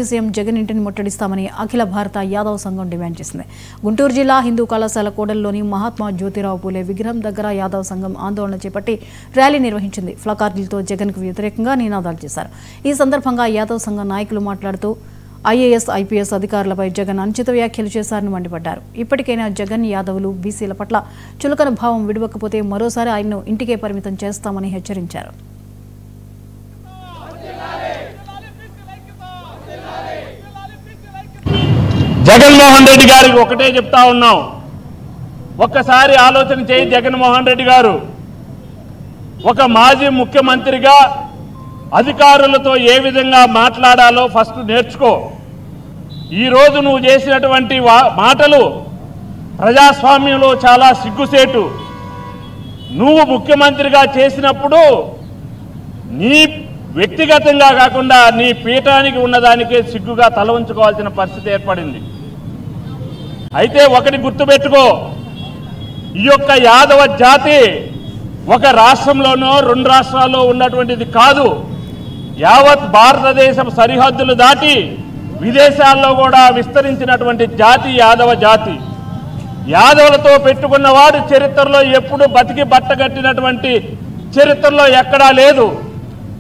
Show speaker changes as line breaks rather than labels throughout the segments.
CM Jagan ఇంటిని ముట్టడిస్తామని అఖిల భారత యాదవ్ సంఘం డిమాండ్ చేసింది. గుంటూరు జిల్లా హిందూ కళాశాల కూడలిలోని మహాత్మా జ్యోతిరావు పూలే విగ్రహం దగ్గర యాదవ్ సంఘం ఆందోళన చేపట్టి ర్యాలీ నిర్వహించింది. ఫ్లకార్డులతో జగన్కు వ్యతిరేకంగా నినాదాలు చేశారు. ఈ సందర్భంగా యాదవ్ సంఘం నాయకులు మాట్లాడుతూ ఐఏఎస్, ఐపీఎస్ అధికారులపై జగన్ అనుచిత వ్యాఖ్యలు చేశారని మండిపడ్డారు. ఇప్పటికైనా జగన్ యాదవులు బీసీల పట్ల చులకన భావం విడవకపోతే మరోసారి ఆయన్ను ఇంటికే పరిమితం చేస్తామని హెచ్చరించారు.
జగన్మోహన్ రెడ్డి గారికి ఒకటే చెప్తా ఉన్నాం, ఒక్కసారి ఆలోచన చేయి. జగన్మోహన్ రెడ్డి గారు ఒక మాజీ ముఖ్యమంత్రిగా అధికారులతో ఏ విధంగా మాట్లాడాలో ఫస్ట్ నేర్చుకో. ఈరోజు నువ్వు చేసినటువంటి మాటలు ప్రజాస్వామ్యంలో చాలా సిగ్గుసేటు. నువ్వు ముఖ్యమంత్రిగా చేసినప్పుడు నీ వ్యక్తిగతంగా కాకుండా నీ పీఠానికి ఉన్నదానికే సిగ్గుగా తల ఉంచుకోవాల్సిన పరిస్థితి ఏర్పడింది. అయితే ఒకటి గుర్తుపెట్టుకో, ఈ యొక్క యాదవ జాతి ఒక రాష్ట్రంలోనో రెండు రాష్ట్రాల్లో ఉన్నటువంటిది కాదు. యావత్ భారతదేశం సరిహద్దులు దాటి విదేశాల్లో కూడా విస్తరించినటువంటి జాతి యాదవ జాతి. యాదవులతో పెట్టుకున్నవాడు చరిత్రలో ఎప్పుడు బతికి బట్టగట్టినటువంటి చరిత్రలో ఎక్కడా లేదు.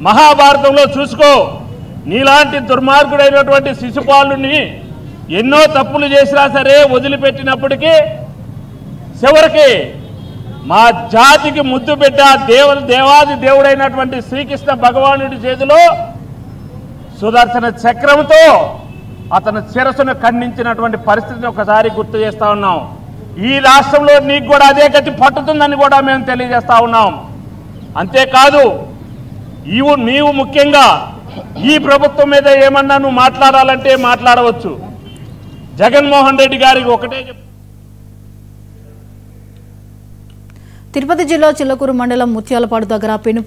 మహాభారతంలో చూసుకో, నీలాంటి దుర్మార్గుడైనటువంటి శిశుపాలుని ఎన్నో తప్పులు చేసినా సరే వదిలిపెట్టినప్పటికీ చివరికి మా జాతికి ముద్దు బిడ్డ దేవాది దేవుడైనటువంటి శ్రీకృష్ణ భగవానుడి చేతిలో సుదర్శన చక్రంతో అతను శిరస్సును ఖండించినటువంటి పరిస్థితిని ఒకసారి గుర్తు చేస్తా ఉన్నాం. ఈ రాష్ట్రంలో నీకు కూడా అదే గతి పట్టుతుందని కూడా మేము తెలియజేస్తా ఉన్నాం. అంతేకాదు, నీవు ముఖ్యంగా ఈ ప్రభుత్వం మీద ఏమన్నా నువ్వు మాట్లాడాలంటే మాట్లాడవచ్చు. జగన్మోహన్ రెడ్డి గారికి ఒకటే
తిరుపతి జిల్లా చిల్లకూరు మండలం ముత్యాలపాడు దగ్గర పెను